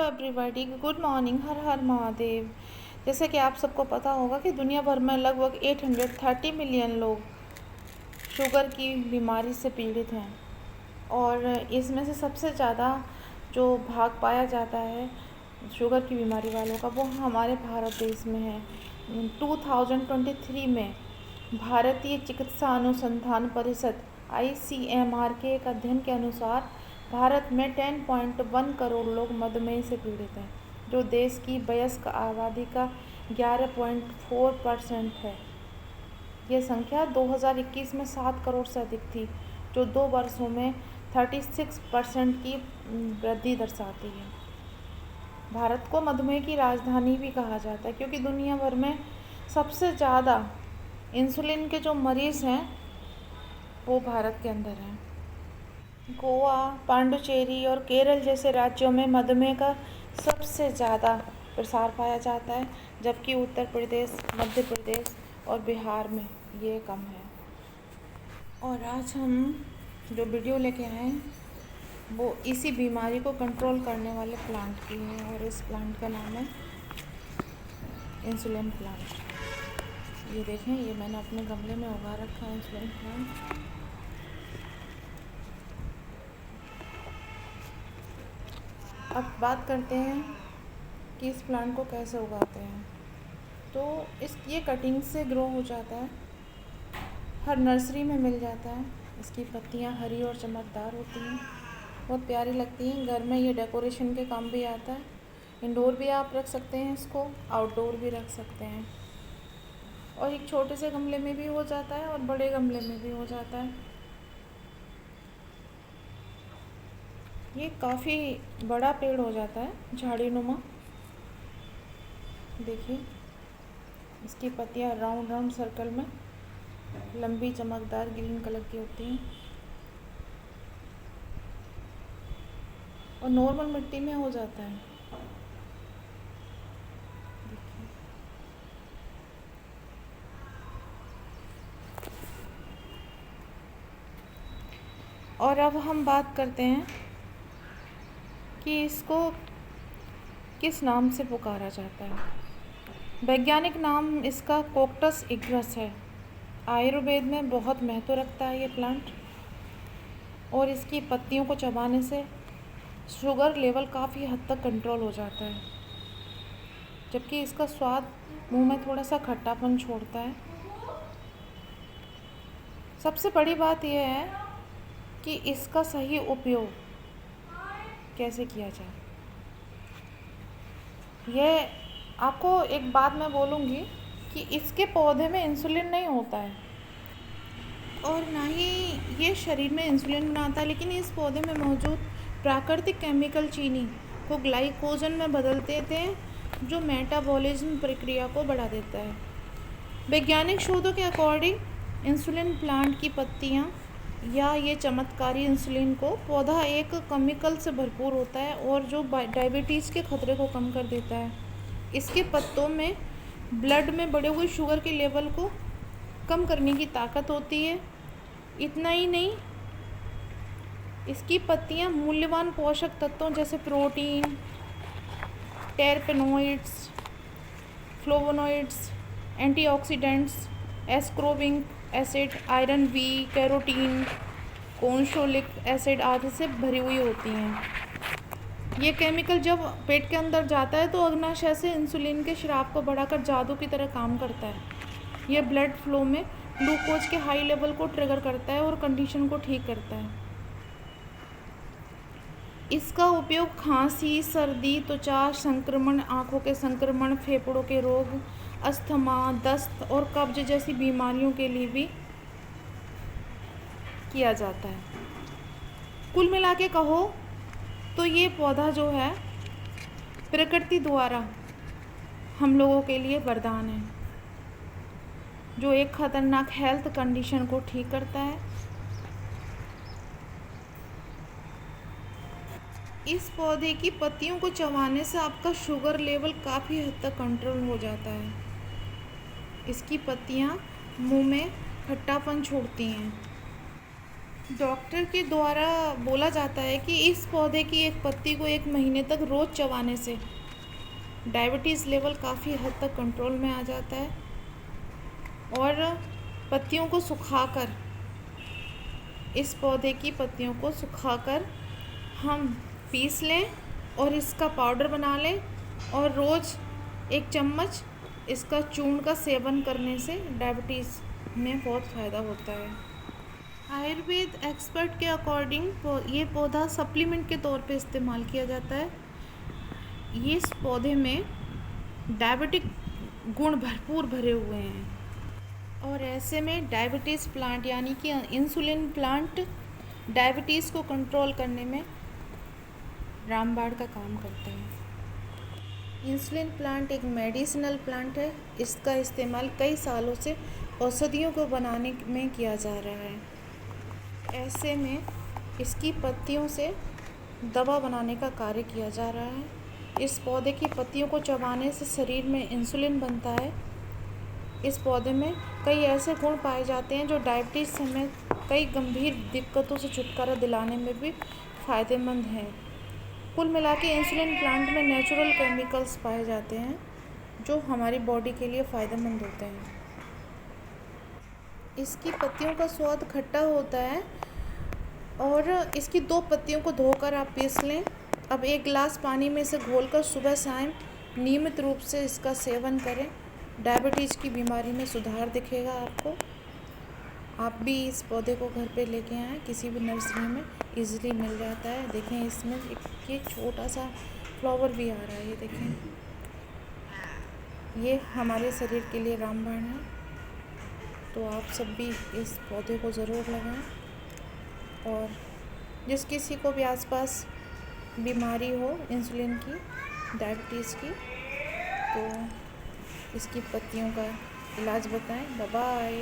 Everybody, good morning. हर हर महादेव। जैसे कि आप सबको पता होगा कि दुनिया भर में लगभग 830 मिलियन लोग शुगर की बीमारी से पीड़ित हैं और इसमें से सबसे ज़्यादा जो भाग पाया जाता है शुगर की बीमारी वालों का वो हमारे भारत देश में है। 2023 में भारतीय चिकित्सा अनुसंधान परिषद ICMR के एक अध्ययन के अनुसार भारत में 10.1 करोड़ लोग मधुमेह से पीड़ित हैं, जो देश की वयस्क आबादी का 11.4% है। यह संख्या 2021 में 7 करोड़ से अधिक थी, जो 2 वर्षों में 36% की वृद्धि दर्शाती है। भारत को मधुमेह की राजधानी भी कहा जाता है क्योंकि दुनिया भर में सबसे ज़्यादा इंसुलिन के जो मरीज़ हैं वो भारत के अंदर हैं। गोवा, पांडुचेरी और केरल जैसे राज्यों में मधुमेह का सबसे ज़्यादा प्रसार पाया जाता है, जबकि उत्तर प्रदेश, मध्य प्रदेश और बिहार में ये कम है। और आज हम जो वीडियो लेके आए हैं वो इसी बीमारी को कंट्रोल करने वाले प्लांट की है और इस प्लांट का नाम है इंसुलिन प्लांट। ये देखें, ये मैंने अपने गमले में उगा रखा है इंसुलिन प्लांट। अब बात करते हैं कि इस प्लांट को कैसे उगाते हैं। तो ये कटिंग से ग्रो हो जाता है, हर नर्सरी में मिल जाता है। इसकी पत्तियां हरी और चमकदार होती हैं, बहुत प्यारी लगती हैं। घर में ये डेकोरेशन के काम भी आता है। इंडोर भी आप रख सकते हैं इसको, आउटडोर भी रख सकते हैं। और एक छोटे से गमले में भी हो जाता है और बड़े गमले में भी हो जाता है। ये काफ़ी बड़ा पेड़ हो जाता है, झाड़ी नुमा। देखिए, इसकी पत्तियाँ राउंड राउंड सर्कल में लंबी चमकदार ग्रीन कलर की होती हैं और नॉर्मल मिट्टी में हो जाता है। देखिए, और अब हम बात करते हैं कि इसको किस नाम से पुकारा जाता है। वैज्ञानिक नाम इसका कोक्टस इग्रस है। आयुर्वेद में बहुत महत्व रखता है ये प्लांट और इसकी पत्तियों को चबाने से शुगर लेवल काफ़ी हद तक कंट्रोल हो जाता है, जबकि इसका स्वाद मुंह में थोड़ा सा खट्टापन छोड़ता है। सबसे बड़ी बात यह है कि इसका सही उपयोग कैसे किया जाए। यह आपको एक बात मैं बोलूँगी कि इसके पौधे में इंसुलिन नहीं होता है और ना ही ये शरीर में इंसुलिन बनाता है, लेकिन इस पौधे में मौजूद प्राकृतिक केमिकल चीनी को ग्लाइकोजन में बदल देते हैं, जो मेटाबॉलिज्म प्रक्रिया को बढ़ा देता है। वैज्ञानिक शोधों के अकॉर्डिंग इंसुलिन प्लांट की पत्तियाँ या ये चमत्कारी इंसुलिन को पौधा एक केमिकल से भरपूर होता है और जो डायबिटीज़ के खतरे को कम कर देता है। इसके पत्तों में ब्लड में बढ़े हुए शुगर के लेवल को कम करने की ताकत होती है। इतना ही नहीं, इसकी पत्तियां मूल्यवान पोषक तत्वों जैसे protein, terpenoids, flavonoids, antioxidants, ascorbic acid, iron B, carotene, कोनशोलिक एसिड आदि से भरी हुई होती हैं। ये केमिकल जब पेट के अंदर जाता है तो अग्नाशय से इंसुलिन के स्राव को बढ़ाकर जादू की तरह काम करता है। यह ब्लड फ्लो में ग्लूकोज के हाई लेवल को ट्रिगर करता है और कंडीशन को ठीक करता है। इसका उपयोग खांसी, सर्दी, त्वचा संक्रमण, आँखों के संक्रमण, फेफड़ों के रोग, अस्थमा, दस्त और कब्ज जैसी बीमारियों के लिए भी किया जाता है। कुल मिला के कहो तो ये पौधा जो है प्रकृति द्वारा हम लोगों के लिए वरदान है, जो एक खतरनाक हेल्थ कंडीशन को ठीक करता है। इस पौधे की पत्तियों को चबाने से आपका शुगर लेवल काफ़ी हद तक कंट्रोल हो जाता है। इसकी पत्तियां मुंह में खट्टापन छोड़ती हैं। डॉक्टर के द्वारा बोला जाता है कि इस पौधे की एक पत्ती को 1 महीने तक रोज़ चबाने से डायबिटीज़ लेवल काफ़ी हद तक कंट्रोल में आ जाता है। और पत्तियों को सुखाकर, इस पौधे की पत्तियों को सुखाकर हम पीस लें और इसका पाउडर बना लें और रोज़ 1 चम्मच इसका चूर्ण का सेवन करने से डायबिटीज़ में बहुत फ़ायदा होता है। आयुर्वेद एक्सपर्ट के अकॉर्डिंग ये पौधा सप्लीमेंट के तौर पे इस्तेमाल किया जाता है। ये इस पौधे में डायबिटिक गुण भरपूर भरे हुए हैं और ऐसे में डायबिटीज़ प्लांट यानी कि इंसुलिन प्लांट डायबिटीज़ को कंट्रोल करने में रामबाण का काम करता है। इंसुलिन प्लांट एक मेडिसिनल प्लांट है। इसका इस्तेमाल कई सालों से औषधियों को बनाने में किया जा रहा है। ऐसे में इसकी पत्तियों से दवा बनाने का कार्य किया जा रहा है। इस पौधे की पत्तियों को चबाने से शरीर में इंसुलिन बनता है। इस पौधे में कई ऐसे गुण पाए जाते हैं जो डायबिटीज़ समेत कई गंभीर दिक्कतों से छुटकारा दिलाने में भी फ़ायदेमंद हैं। कुल मिला के इंसुलिन प्लांट में नेचुरल केमिकल्स पाए जाते हैं जो हमारी बॉडी के लिए फ़ायदेमंद होते हैं। इसकी पत्तियों का स्वाद खट्टा होता है और इसकी 2 पत्तियों को धोकर आप पीस लें। अब 1 गिलास पानी में से घोलकर सुबह शाम नियमित रूप से इसका सेवन करें। डायबिटीज़ की बीमारी में सुधार दिखेगा आपको। आप भी इस पौधे को घर पे लेके आएँ, किसी भी नर्सरी में इजीली मिल जाता है। देखें इसमें ये छोटा सा फ्लावर भी आ रहा है, ये देखें। ये हमारे शरीर के लिए रामबाण है। तो आप सब भी इस पौधे को ज़रूर लगाएं और जिस किसी को भी आसपास बीमारी हो इंसुलिन की, डायबिटीज़ की, तो इसकी पत्तियों का इलाज बताएं। Bye bye.